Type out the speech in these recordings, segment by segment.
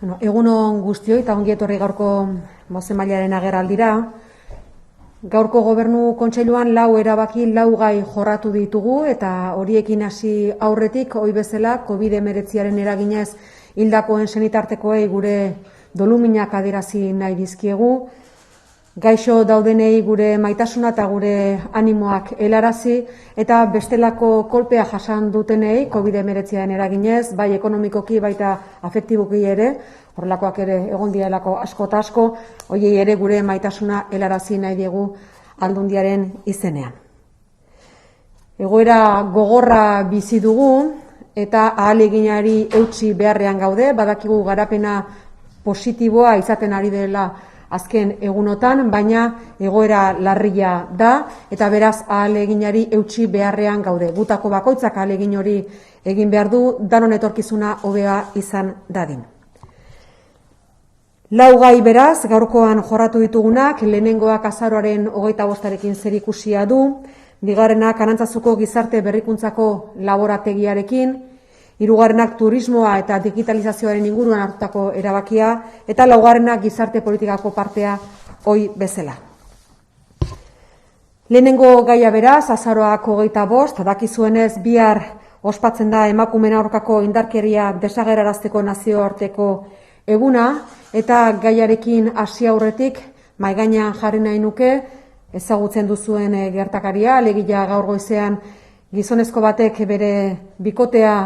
Egunon guztioi eta ongi etorri gaurko bozemailaren agerraldira. Gaurko gobernu kontseiluan 4 erabaki 4 gai jorratu ditugu eta horiekin hasi aurretik ohi bezala COVID-19 eraginez hildakoen senitartekoei gure doluminak adierazi nahi dizkiegu. Gaixo daudenei gure maitasuna eta gure animoak helarazi eta bestelako kolpea jasan dutenei COVID-19 eraginez, bai ekonomikoki baita afektiboki ere, horrelakoak ere egon direlako asko eta asko, hoiei ere gure maitasuna helarazi nahi diegu Aldundiaren izenean. Egoera gogorra bizi dugu eta ahaleginari eutsi beharrean gaude, badakigu garapena positiboa izaten ari dela azken egunotan, baina egoera larria da eta beraz ahaleginari eutsi beharrean gaude. Gutako bakoitzak ahalegin hori egin behar du, danon etorkizuna hobea izan dadin. 4 gai beraz, gaurkoan jorratu ditugunak, lehenengoak azaroaren 25arekin zerikusia du, bigarrenak Arantzazuko gizarte berrikuntzako laborategiarekin, hirugarrenak turismoa eta digitalizazioaren inguruan hartutako erabakia, eta laugarrenak gizarte politikako partea ohi bezala. Lehenengo gaia beraz, azaroak 25, dakizuenez bihar ospatzen da emakumeen aurkako indarkeria desagerrarazteko nazioarteko eguna, eta gaiarekin hasi aurretik mahai gainean jarri nahi nuke ezagutzen duzuen gertakaria, alegia gaur goizean gizonezko batek bere bikotea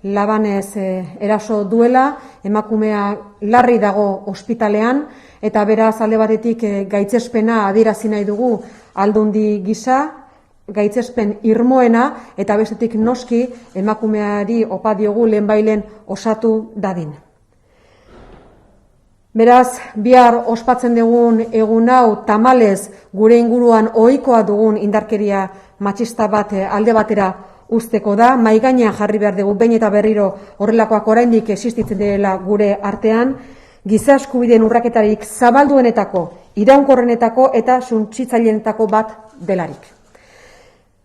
labanez eraso duela, emakumea larri dago ospitalean, eta beraz alde batetik gaitzespena adierazi nahi dugu Aldundi gisa, gaitzespen irmoena, eta bestetik noski emakumeari opa diogu lehenbailen osatu dadin. Beraz, bihar ospatzen dugun egun hau tamalez gure inguruan ohikoa dugun indarkeria matxista bat alde batera usteko da, mahai gainean jarri behar dugu behin eta berriro horrelakoak oraindik existitzen direla gure artean, giza eskubideen urraketarik zabalduenetako, iraunkorrenetako eta suntsitzaileetako bat delarik.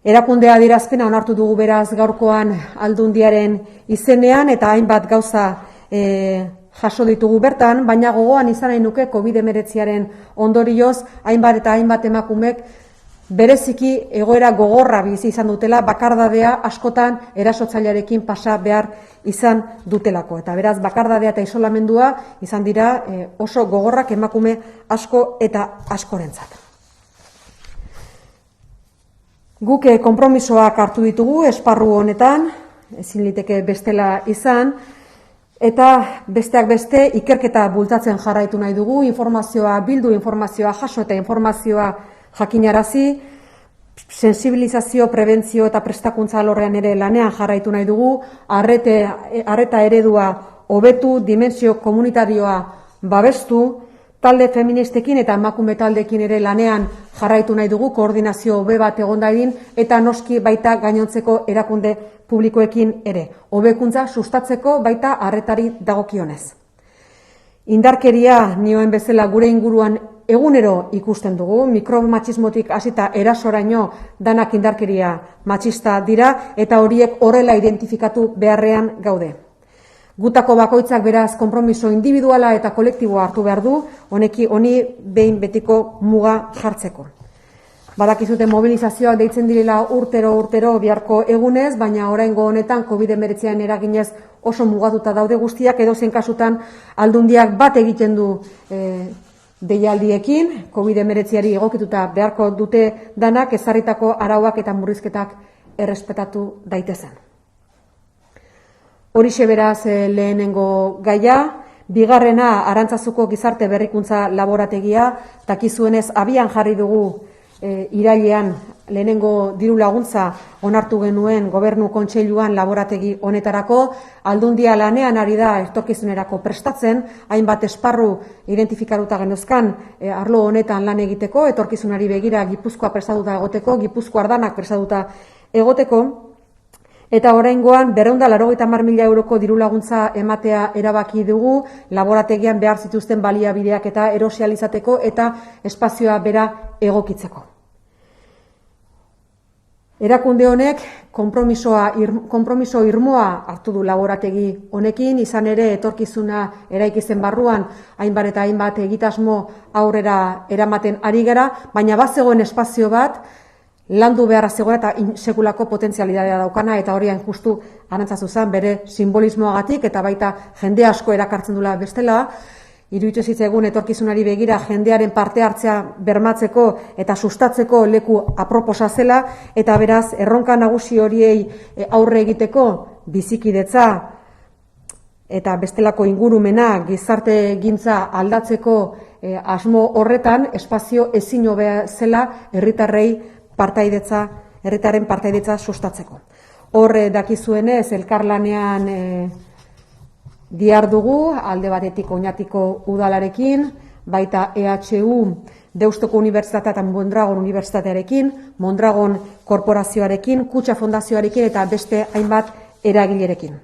Erakundea adierazpena onartu dugu beraz gaurkoan Aldundiaren izenean eta hainbat gauza jaso ditugu bertan, baina gogoan izan nahi nuke COVID-19 ondorioz hainbat eta hainbat emakumek bereziki egoera gogorra bizi izan dutela, bakardadea askotan erasotzailearekin pasa behar izan dutelako. Eta beraz, bakardadea eta isolamendua izan dira oso gogorrak emakume asko eta askorentzat. Guk konpromisoak hartu ditugu esparru honetan, ezin liteke bestela izan, eta besteak beste ikerketa bultzatzen jarraitu nahi dugu, informazioa bildu, informazioa jaso eta informazioa jakinarazi, sensibilizazio, prebentzio eta prestakuntza alorrean ere lanean jarraitu nahi dugu, arreta eredua hobetu, dimensio komunitarioa babestu, talde feministekin eta emakume taldekin ere lanean jarraitu nahi dugu, koordinazio hobe bat egon dadin, eta noski baita gainontzeko erakunde publikoekin ere. Hobekuntza sustatzeko baita arretari dagokionez. Indarkeria nioen bezala gure inguruan egunero ikusten dugu, mikromatxismotik hasita erasoraino danak indarkeria matxista dira eta horiek horrela identifikatu beharrean gaude. Gutako bakoitzak beraz konpromiso individuala eta kolektiboa hartu behar du, honi behin betiko muga jartzeko. Badakizute mobilizazioak deitzen direla urtero biharko egunez, baina oraingo honetan COVID-19 eraginez oso mugatuta daude guztiak, edozein kasutan Aldundiak bat egiten du deialdiekin, COVID-19 egokituta beharko dute danak ezarritako arauak eta murrizketak errespetatu daitezen. Horixe beraz lehenengo gaia, bigarrena Arantzazuko gizarte berrikuntza laborategia, dakizuenez abian jarri dugu irailean lehenengo diru laguntza onartu genuen gobernu kontseiluan laborategi honetarako, Aldundia lanean ari da etorkizunerako prestatzen, hainbat esparru identifikatuta genuzkan arlo honetan lan egiteko, etorkizunari begira Gipuzkoa prestatuta egoteko, Gipuzkoar danak prestatuta egoteko, eta oraingoan 280.000 euroko diru laguntza ematea erabaki dugu, laborategian behar zituzten baliabideak eta erosializateko eta espazioa bera egokitzeko. Erakunde honek konpromiso irmoa hartu du laborategi honekin, izan ere etorkizuna eraikitzen barruan hainbat eta hainbat egitasmo aurrera eramaten ari gara, baina bazegoen espazio bat landu beharra zegoen eta sekulako potentzialitatea daukana, eta hori hain justu Arantzazu zen bere simbolismoagatik eta baita jende asko erakartzen dula bestela. Iruditzen zitzaigun etorkizunari begira jendearen parte hartzea bermatzeko eta sustatzeko leku aproposa zela, eta beraz erronka nagusi horiei aurre egiteko bizikidetza eta bestelako ingurumena, gizarte gintza aldatzeko asmo horretan espazio ezin hobea zela herritarren partaidetza sustatzeko. Hor dakizuenez elkarlanean dihardugu, alde batetik Oñatiko udalarekin, baita EHU Deustoko Unibertsitatea eta Mondragon Unibertsitatearekin, Mondragon Korporazioarekin, Kutxa Fondazioarekin eta beste hainbat eragilerekin.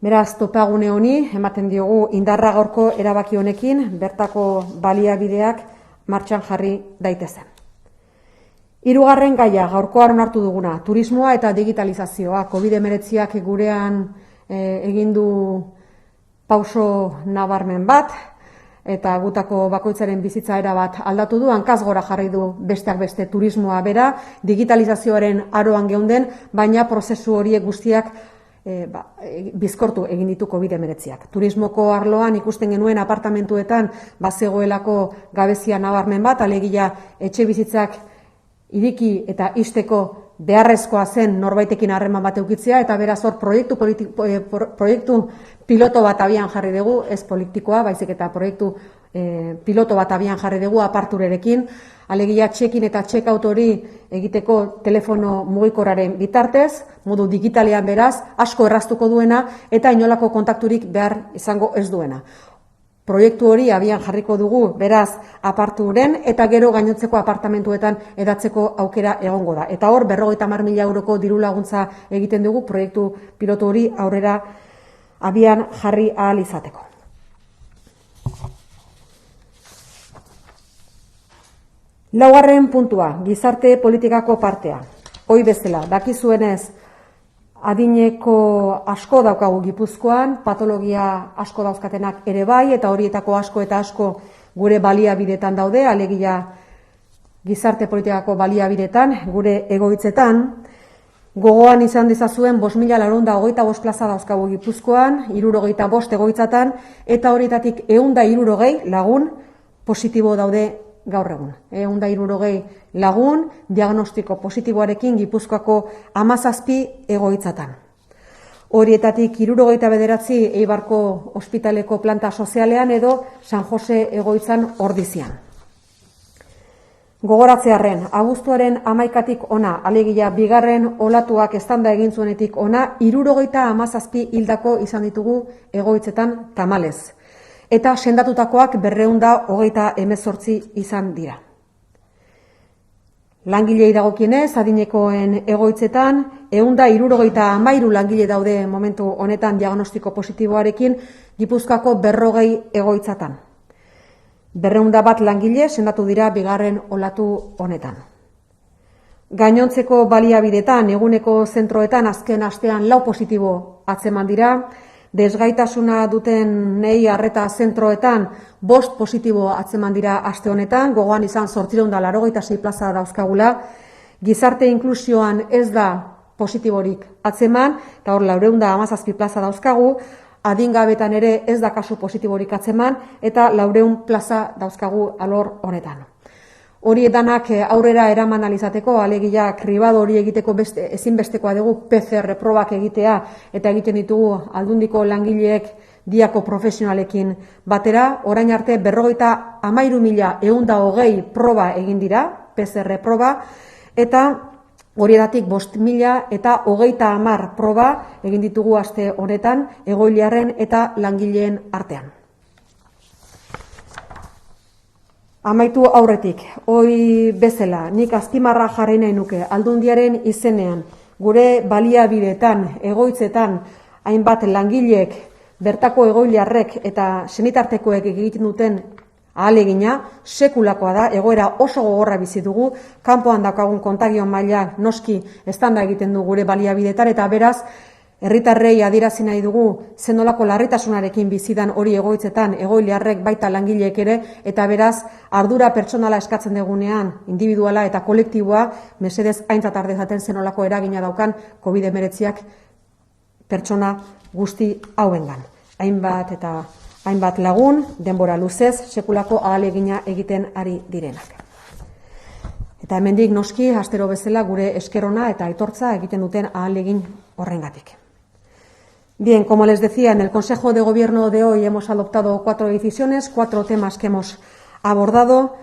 Beraz, topagune honi ematen diogu indarra gaurko erabaki honekin, bertako baliabideak martxan jarri daitezen. Hirugarren gaia gaurkoan onartu duguna, turismoa eta digitalizazioa. COVID-19ak gurean egin du pauso nabarmen bat, eta gutako bakoitzaren bizitza erabat aldatu du, hankaz gora jarri du besteak beste turismoa bera, digitalizazioaren aroan geunden, baina prozesu horiek guztiak bizkortu egin ditu COVID-19ak. Turismoko arloan ikusten genuen apartamentuetan bazegoelako gabezia nabarmen bat, alegia etxe bizitzak iriki eta ixteko beharrezkoa zen norbaitekin harreman bat eukitzea, eta beraz hor proiektu piloto bat abian jarri dugu, ez politikoa, baizik eta proiektu piloto bat abian jarri dugu aparturerekin, alegia check-in eta check-out hori egiteko telefono mugikorraren bitartez, modu digitalean beraz, asko erraztuko duena eta inolako kontakturik behar izango ez duena. Proiektu hori abian jarriko dugu, beraz, aparturen eta gero gainotzeko apartamentuetan edatzeko aukera egongo da. Eta hor, 50.000 euroko diru laguntza egiten dugu proiektu pilotu hori aurrera abian jarri ahal izateko. Laugarren puntua, gizarte politikako partea. Hoi bezala, dakizuenez, adineko asko daukagu Gipuzkoan, patologia asko dauzkatenak ere bai, eta horietako asko eta asko gure baliabidetan daude, alegia gizarte politikako baliabidetan, gure egoitzetan. Gogoan izan dezazuen 5.425 plaza dauzkagu Gipuzkoan, 75 egoitzatan, eta horietatik 160 lagun positibo daude gaur egun. 160 lagun diagnostiko positiboarekin Gipuzkoako 17 egoitzatan. Horietatik 79 Eibarko ospitaleko planta sozialean edo San Jose egoitzan Ordizian. Gogoratzearren, abuztuaren 11tik ona, alegia bigarren olatuak eztanda egin zuenetik ona, 77 hildako izan ditugu egoitzetan tamalez. Eta sendatutakoak 228 izan dira. Langilei dagokienez, adinekoen egoitzetan, 173 langile daude momentu honetan diagnostiko positiboarekin, Gipuzkoako 40 egoitzatan. 201 langile sendatu dira bigarren olatu honetan. Gainontzeko baliabidetan, eguneko zentroetan azken astean 4 positibo atzeman dira, desgaitasuna duten nei arreta zentroetan 5 positibo atzeman dira aste honetan, gogoan izan 886 plaza dauzkagula, gizarte inklusioan ez da positiborik atzeman, eta hor 417 plaza dauzkagu, adingabetan ere ez da kasu positiborik atzeman, eta 400 plaza dauzkagu alor honetan. Hori edanak aurrera eraman alizateko, alegia kribado hori egiteko ezinbestekoa dugu PCR probak egitea, eta egiten ditugu aldundiko langileek diako profesionalekin batera. Orain arte 53.120 proba egin dira, PCR proba, eta horietatik 5.030 proba egin ditugu aste honetan, egoiliarren eta langileen artean. Amaitu aurretik, hoi bezala, nik azpimarra jarri nahi nuke, Aldundiaren izenean, gure baliabidetan, egoitzetan, hainbat langileek, bertako egoiliarrek eta senitartekoek egiten duten ahalegina, sekulakoa da, egoera oso gogorra bizi dugu, kanpoan daukagun kontagio maila noski eztanda egiten du gure baliabidetan, eta beraz, herritarrei adierazi nahi dugu zenolako larritasunarekin bizidan hori egoitzetan, egoiliarrek baita langileek ere, eta beraz, ardura pertsonala eskatzen dugunean, individuala eta kolektiboa, mesedez aintzat har dezaten zenolako eragina daukan COVID-19ak pertsona guzti hauengan. Hainbat lagun, denbora luzez, sekulako ahalegina egiten ari direnak. Eta hemendik noski, astero bezala gure eskerona eta aitortza egiten duten ahalegin horrengatik. Bien, como les decía, en el Consejo de Gobierno de hoy hemos adoptado 4 decisiones, 4 temas que hemos abordado.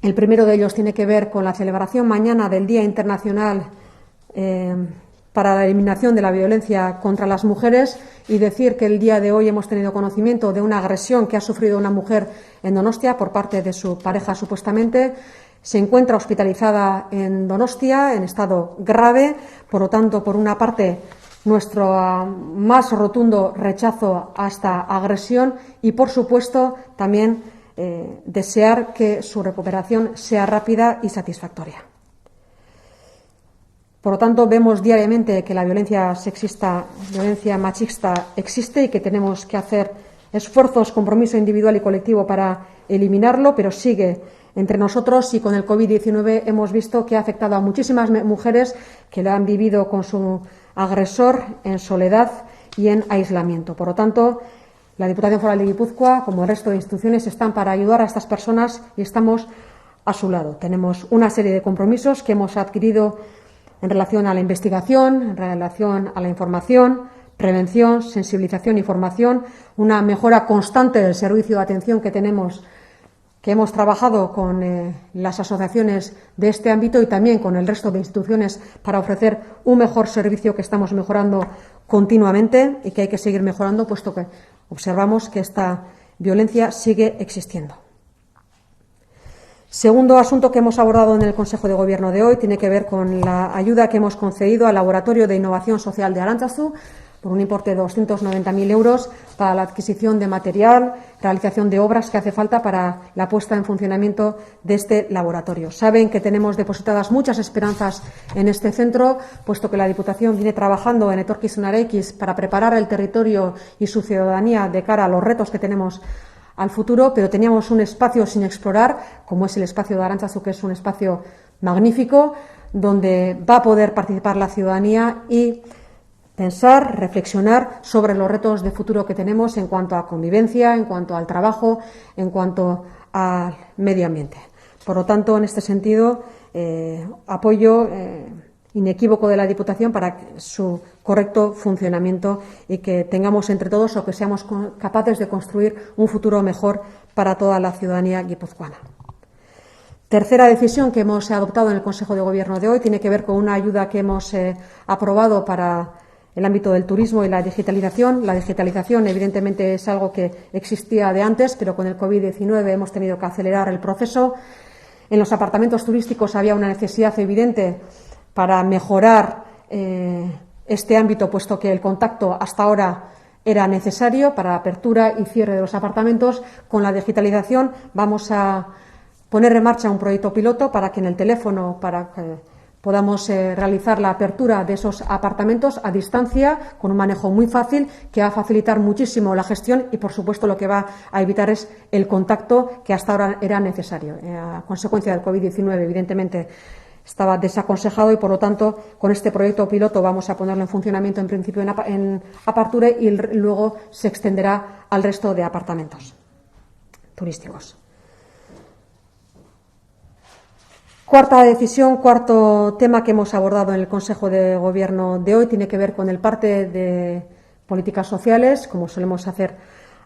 El primero de ellos tiene que ver con la celebración mañana del Día Internacional para la eliminación de la violencia contra las mujeres, y decir que el día de hoy hemos tenido conocimiento de una agresión que ha sufrido una mujer en Donostia por parte de su pareja supuestamente. Se encuentra hospitalizada en Donostia en estado grave, por lo tanto, por una parte, nuestro más rotundo rechazo a esta agresión y, por supuesto, también desear que su recuperación sea rápida y satisfactoria. Por lo tanto, vemos diariamente que la violencia sexista, violencia machista existe y que tenemos que hacer esfuerzos, compromiso individual y colectivo para eliminarlo, pero sigue entre nosotros, y con el COVID-19 hemos visto que ha afectado a muchísimas mujeres que lo han vivido con su agresor en soledad y en aislamiento. Por lo tanto, la Diputación Foral de Guipúzcoa, como el resto de instituciones, están para ayudar a estas personas y estamos a su lado. Tenemos una serie de compromisos que hemos adquirido en relación a la investigación, en relación a la información, prevención, sensibilización y formación, una mejora constante del servicio de atención que hemos trabajado con las asociaciones de este ámbito y también con el resto de instituciones para ofrecer un mejor servicio que estamos mejorando continuamente y que hay que seguir mejorando, puesto que observamos que esta violencia sigue existiendo. Segundo asunto que hemos abordado en el Consejo de Gobierno de hoy tiene que ver con la ayuda que hemos concedido al Laboratorio de Innovación Social de Arantzazu por un importe de 290.000 euros para la adquisición de material, realización de obras que hace falta para la puesta en funcionamiento de este laboratorio. Saben que tenemos depositadas muchas esperanzas en este centro, puesto que la Diputación viene trabajando en etorkizunarekin para preparar el territorio y su ciudadanía de cara a los retos que tenemos al futuro, pero teníamos un espacio sin explorar, como es el espacio de Arantzazu, que es un espacio magnífico, donde va a poder participar la ciudadanía y pensar, reflexionar sobre los retos de futuro que tenemos en cuanto a convivencia, en cuanto al trabajo, en cuanto al medio ambiente. Por lo tanto, en este sentido, apoyo inequívoco de la Diputación para su correcto funcionamiento y que tengamos entre todos o que seamos capaces de construir un futuro mejor para toda la ciudadanía guipuzcoana. Tercera decisión que hemos adoptado en el Consejo de Gobierno de hoy tiene que ver con una ayuda que hemos aprobado para el ámbito del turismo y la digitalización. La digitalización, evidentemente, es algo que existía de antes, pero con el COVID-19 hemos tenido que acelerar el proceso. En los apartamentos turísticos había una necesidad evidente para mejorar este ámbito, puesto que el contacto hasta ahora era necesario para apertura y cierre de los apartamentos. Con la digitalización vamos a poner en marcha un proyecto piloto para que en el teléfono, para que podamos realizar la apertura de esos apartamentos a distancia, con un manejo muy fácil, que va a facilitar muchísimo la gestión y, por supuesto, lo que va a evitar es el contacto que hasta ahora era necesario. A consecuencia del COVID-19, evidentemente, estaba desaconsejado y, por lo tanto, con este proyecto piloto vamos a ponerlo en funcionamiento en principio en Aparture y luego se extenderá al resto de apartamentos turísticos. Cuarta decisión, cuarto tema que hemos abordado en el Consejo de Gobierno de hoy tiene que ver con el parte de políticas sociales, como solemos hacer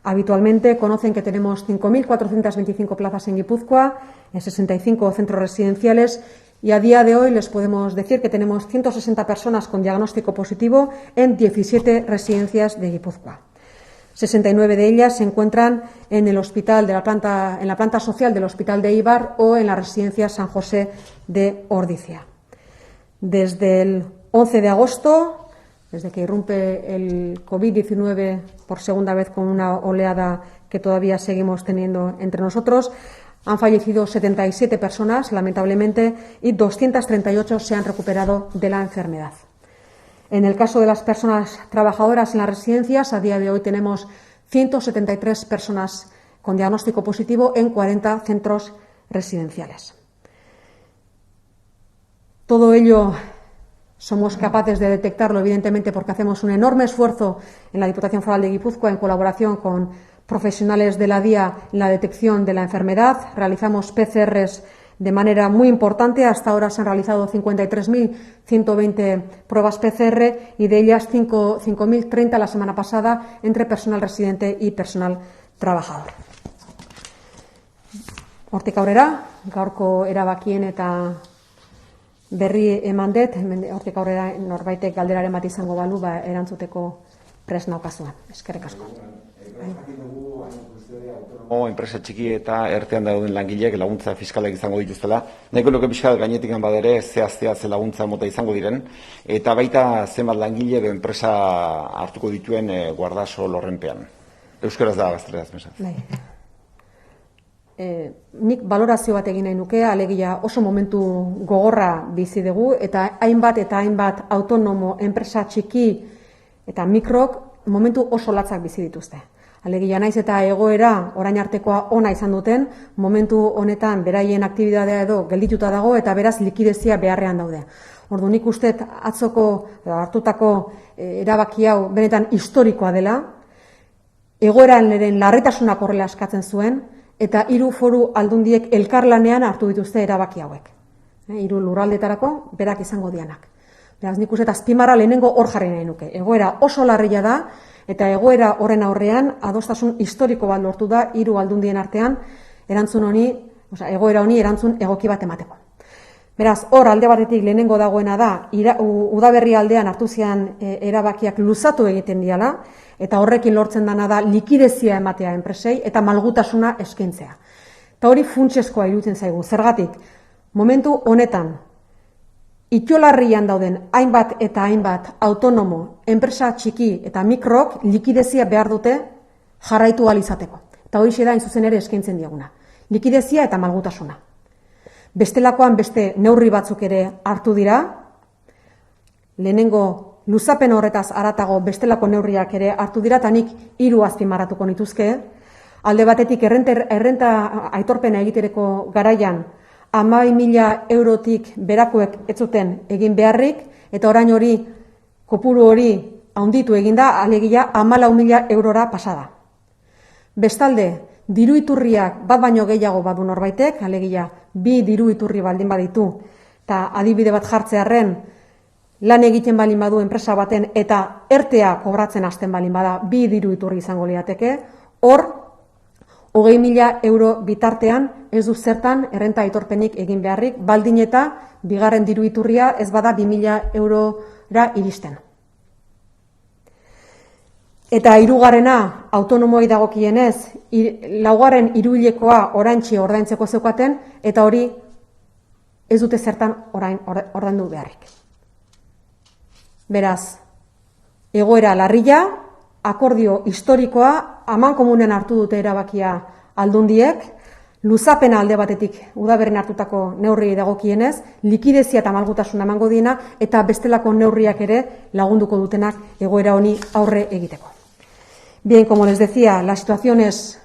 habitualmente. Conocen que tenemos 5.425 plazas en Guipúzcoa, en 65 centros residenciales, y a día de hoy les podemos decir que tenemos 160 personas con diagnóstico positivo en 17 residencias de Guipúzcoa. 69 de ellas se encuentran en el hospital en la planta social del Hospital de Eibar o en la residencia San José de Ordizia. Desde el 11 de agosto, desde que irrumpe el COVID-19 por segunda vez con una oleada que todavía seguimos teniendo entre nosotros. Han fallecido 77 personas, lamentablemente, y 238 se han recuperado de la enfermedad. En el caso de las personas trabajadoras en las residencias, a día de hoy tenemos 173 personas con diagnóstico positivo en 40 centros residenciales. Todo ello somos capaces de detectarlo, evidentemente, porque hacemos un enorme esfuerzo en la Diputación Foral de Guipúzcoa en colaboración con profesionales de la DIA en la detección de la enfermedad. Realizamos PCRs de manera muy importante. Hasta ahora se han realizado 53.120 pruebas PCR y de ellas 5.030 la semana pasada entre personal residente y personal trabajador. Hortik aurrera, gaurko erabakien eta berri eman dut, hortik aurrera norbaitek galderaren bat izango balu, erantzuteko prest naukazuan. Eskerrik asko. Enpresa txiki eta ertean dauden langileak laguntza fiskalak izango dituztela. Nahiko nuke pixka gainetik badere ze laguntza mota izango diren, eta baita zenbat langile edo enpresa hartuko dituen guardaso lorrenpean. Euskaraz da gazteleraz, mesaz. Nik balorazio bat egin nahi nuke, alegia oso momentu gogorra bizi dugu, eta hainbat autonomo enpresa txiki eta mikrok momentu oso latzak bizi dituzte. Alegia naiz eta egoera orain artekoa ona izan duten, momentu honetan beraien aktibitatea edo geldituta dago eta beraz likidezia beharrean daude. Ordu nik uste atzoko hartutako erabaki hau benetan historikoa dela, egoeraren larritasunak horrela eskatzen zuen, eta 3 foru aldundiek elkarlanean hartu dituzte erabaki hauek. 3 lurraldetarako berak izango dianak. Beraz nik uste azpimarra lehenengo hor jarri nahi nuke. Egoera oso larria da, eta egoera horren aurrean adostasun historiko bat lortu da 3 aldundien artean egoera honi erantzun egoki bat emateko. Beraz, hor alde batetik lehenengo dagoena da, udaberri aldean hartu zian erabakiak luzatu egiten diala, eta horrekin lortzen dana da likidezia ematea enpresei eta malgutasuna eskaintzea. Eta hori funtsezkoa iruditzen zaigu. Zergatik, momentu honetan, itxolarrian dauden hainbat eta hainbat autonomo, enpresa txiki eta mikrok likidezia behar dute jarraitu ahal izateko. Eta hori da hain zuzen ere eskaintzen diaguna. Likidezia eta malgutasuna. Bestelakoan beste neurri batzuk ere hartu dira, lehenengo luzapen horretaz haratago bestelako neurriak ere hartu dira, eta nik 3 azpimarratuko nituzke. Alde batetik errenta aitorpena egitereko garaian 12.000 eurotik berakoek ez zuten egin beharrik, eta orain hori, kopuru hori handitu eginda, alegia 14.000 eurora pasada. Bestalde, diru iturriak bat baino gehiago badu norbaitek, alegia 2 diru iturri baldin baditu, eta adibide bat jartzearren, lan egiten balin badu enpresa baten eta ertea kobratzen hasten balin bada 2 diru iturri izango liateke, hor 20.000 euro bitartean ez du zertan errenta aitorpenik egin beharrik, baldin eta bigarren diru iturria ez bada 2.000 eurora iristen. Eta 3. autonomoi dagokienez, 4. hiruhilekoa oraintxe ordaintzeko zeukaten, eta hori ez dute zertan ordaindu beharrik. Beraz, egoera larria, akordio historikoa, amankomunen hartu dute erabakia aldundiek, luzapena alde batetik udaberrin hartutako neurri dagokienez, likidezia eta malgutasuna emango diena, eta bestelako neurriak ere lagunduko dutenak egoera honi aurre egiteko. Bien, como les decía, la situación es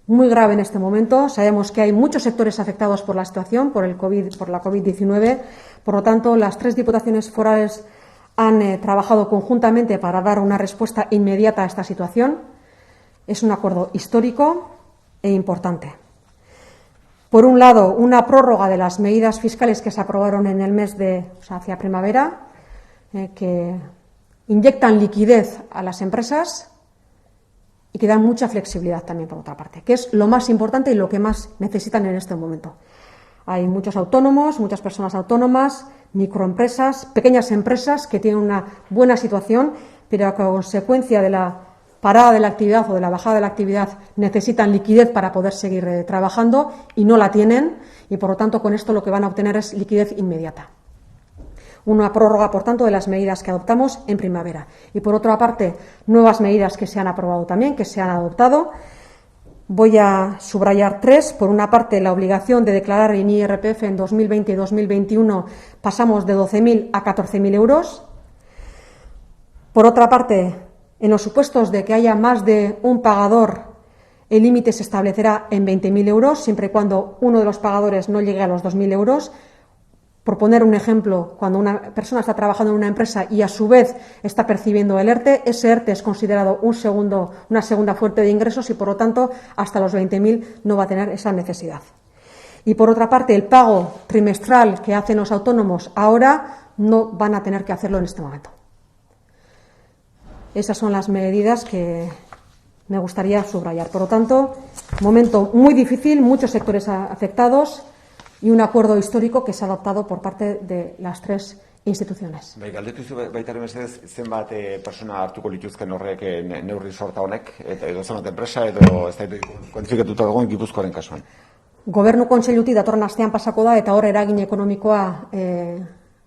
muy grave en este momento. Sabemos que hay muchos sectores afectados por la situación, por la COVID-19. Por lo tanto, las 3 diputaciones forales han trabajado conjuntamente para dar una respuesta inmediata a esta situación. Es un acuerdo histórico e importante. Por un lado, una prórroga de las medidas fiscales que se aprobaron en el mes hacia primavera, que inyectan liquidez a las empresas y que dan mucha flexibilidad también, por otra parte, que es lo más importante y lo que más necesitan en este momento. Hay muchos autónomos, muchas personas autónomas, microempresas, pequeñas empresas que tienen una buena situación, pero a consecuencia de la parada de la actividad o de la bajada de la actividad necesitan liquidez para poder seguir trabajando y no la tienen, y por lo tanto con esto lo que van a obtener es liquidez inmediata. Una prórroga, por tanto, de las medidas que adoptamos en primavera. Y por otra parte, nuevas medidas que se han aprobado también, que se han adoptado, Voy a subrayar tres. Por una parte, la obligación de declarar en IRPF en 2020 y 2021 pasamos de 12.000 a 14.000 euros. Por otra parte, en los supuestos de que haya más de un pagador, el límite se establecerá en 20.000 euros, siempre y cuando uno de los pagadores no llegue a los 2.000 euros. Por poner un ejemplo, cuando una persona está trabajando en una empresa y a su vez está percibiendo el ERTE, ese ERTE es considerado una segunda fuente de ingresos y, por lo tanto, hasta los 20.000 no va a tener esa necesidad. Y, por otra parte, el pago trimestral que hacen los autónomos ahora no van a tener que hacerlo en este momento. Esas son las medidas que me gustaría subrayar. Por lo tanto, momento muy difícil, muchos sectores afectados y un acuerdo histórico que se ha adoptado por parte de las tres instituciones. Galdetu zu baitaren mesedez, zenbat persona hartuko lituzken horrek neurri sorta honek, edo zenbat enpresa, edo ez da kuantifikatuta dagoen Gipuzkoaren kasuan. Gobernu kontseilutik datorren astean pasako da, eta hor eragin ekonomikoa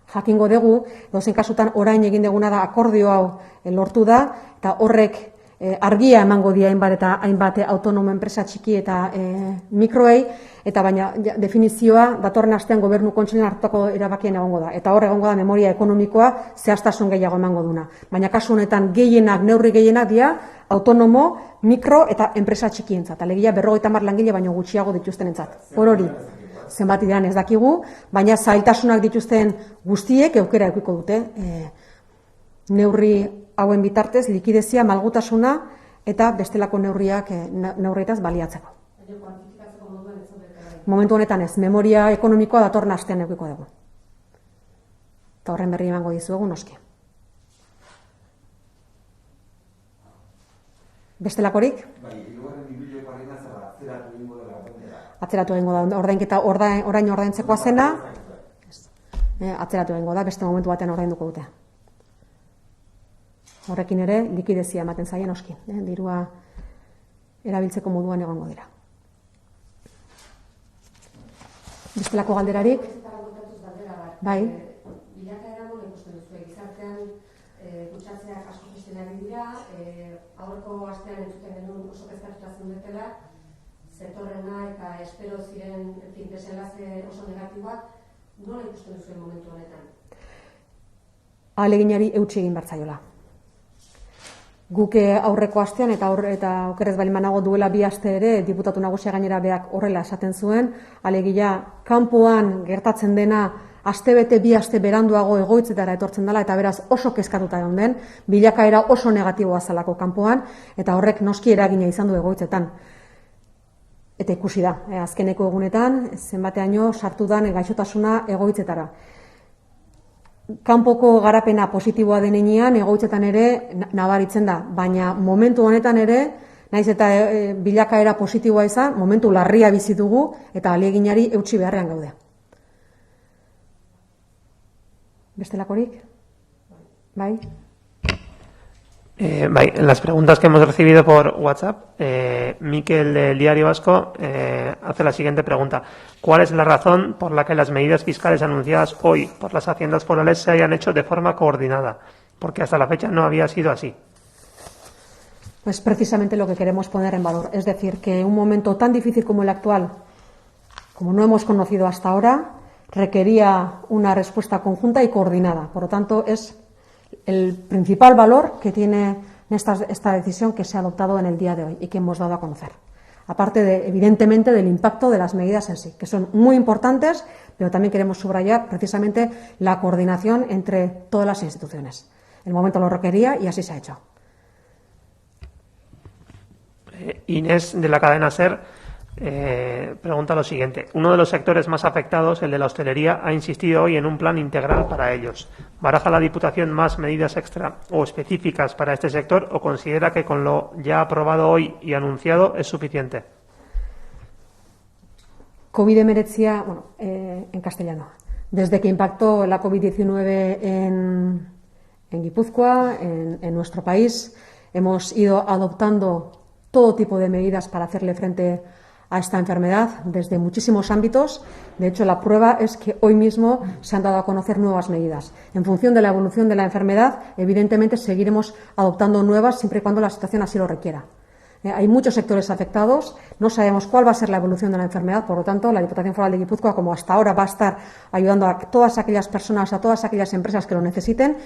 jakingo dugu. Edozein kasutan orain egin duguna da akordio hau lortu da, eta horrek argia emango die hainbat autonomo enpresa txiki eta mikroei, eta baina definizioa datorren astean Gobernu Kontseiluan hartutako erabakien egongo da. Eta hor egongo da memoria ekonomikoa zehaztasun gehiago emango duna. Baina kasu honetan neurri gehienak dira autonomo, mikro eta enpresa txikientzat. Alegia 50 langile baino gutxiago dituztenentzat. Hori zenbat diren ez dakigu, baina zailtasunak dituzten guztiek aukera edukiko dute neurri hauen bitartez likidezia, malgutasuna eta bestelako neurrietaz baliatzeko. Momentu honetan ez, memoria ekonomikoa datorren astean edukiko dugu. Eta horren berri emango dizuegu noski. Bestelakorik? Atzeratu egingo da, orain ordaintzekoa zena, atzeratu egingo da, beste momentu batean ordainduko dute. Horrekin ere, likidezia ematen zaien noski, dirua erabiltzeko moduan egongo dira. Bestelako galderarik? Bai. Bilakaera nola ikusten duzu, gizartean kutsatzea asko pizten ari dira, aurreko astean entzuten genuen oso kezkatuta zeundetela, zetorrena eta espero ziren desenlaze oso negatiboak, nola ikusten duzu momentu honetan? Ahaleginari eutsi egin bertzaiola. Guk aurreko astean eta okerrez balimanago duela 2 aste ere diputatu nagusia gainera beak horrela esaten zuen, alegia kanpoan gertatzen dena astebete 2 aste beranduago egoitzetara etortzen dela eta beraz oso kezkatuta geunden, bilakaera oso negatiboa zelako kanpoan eta horrek noski eragina izan du egoitzetan. Eta ikusi da, azkeneko egunetan zenbateaino sartu dan gaixotasuna egoitzetara. Kanpoko garapena positiboa denean egoitzetan ere nabaritzen da, baina momentu honetan ere, naiz eta bilakaera positiboa izan, momentu larria bizi dugu eta ahaleginari eutsi beharrean gaude. Bestelakorik? Bai? Bai, en las preguntas que hemos recibido por WhatsApp, Miquel del Diario Vasco hace la siguiente pregunta. ¿Cuál es la razón por la que las medidas fiscales anunciadas hoy por las haciendas forales se hayan hecho de forma coordinada? Porque hasta la fecha no había sido así. Pues precisamente lo que queremos poner en valor. Es decir, que un momento tan difícil como el actual, como no hemos conocido hasta ahora, requería una respuesta conjunta y coordinada. Por lo tanto, es el principal valor que tiene esta decisión que se ha adoptado en el día de hoy y que hemos dado a conocer. Aparte, evidentemente, del impacto de las medidas en sí, que son muy importantes, pero también queremos subrayar precisamente la coordinación entre todas las instituciones. El momento lo requería y así se ha hecho. Inés, de la cadena SER, pregunta lo siguiente. Uno de los sectores más afectados, el de la hostelería, ha insistido hoy en un plan integral para ellos. ¿Baraja la Diputación más medidas extra o específicas para este sector o considera que con lo ya aprobado hoy y anunciado es suficiente? COVID-19, bueno, en castellano. Desde que impactó la COVID-19 en Guipúzcoa, en nuestro país, hemos ido adoptando todo tipo de medidas para hacerle frente a esta enfermedad desde muchísimos ámbitos. De hecho, la prueba es que hoy mismo se han dado a conocer nuevas medidas. En función de la evolución de la enfermedad, evidentemente seguiremos adoptando nuevas siempre y cuando la situación así lo requiera. Hay muchos sectores afectados, no sabemos cuál va a ser la evolución de la enfermedad, por lo tanto, la Diputación Foral de Guipúzcoa, como hasta ahora va a estar ayudando a todas aquellas personas, a todas aquellas empresas que lo necesiten,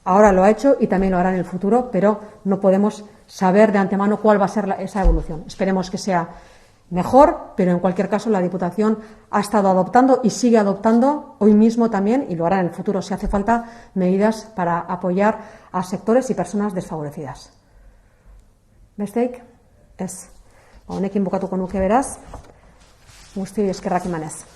ahora lo ha hecho y también lo hará en el futuro, pero no podemos saber de antemano cuál va a ser esa evolución. Esperemos que sea mejor, pero en cualquier caso la Diputación ha estado adoptando y sigue adoptando hoy mismo también, y lo hará en el futuro si hace falta, medidas para apoyar a sectores y personas desfavorecidas. Besteik? Ez. Honekin bukatuko nuke beraz, guztioi eskerrak emanez.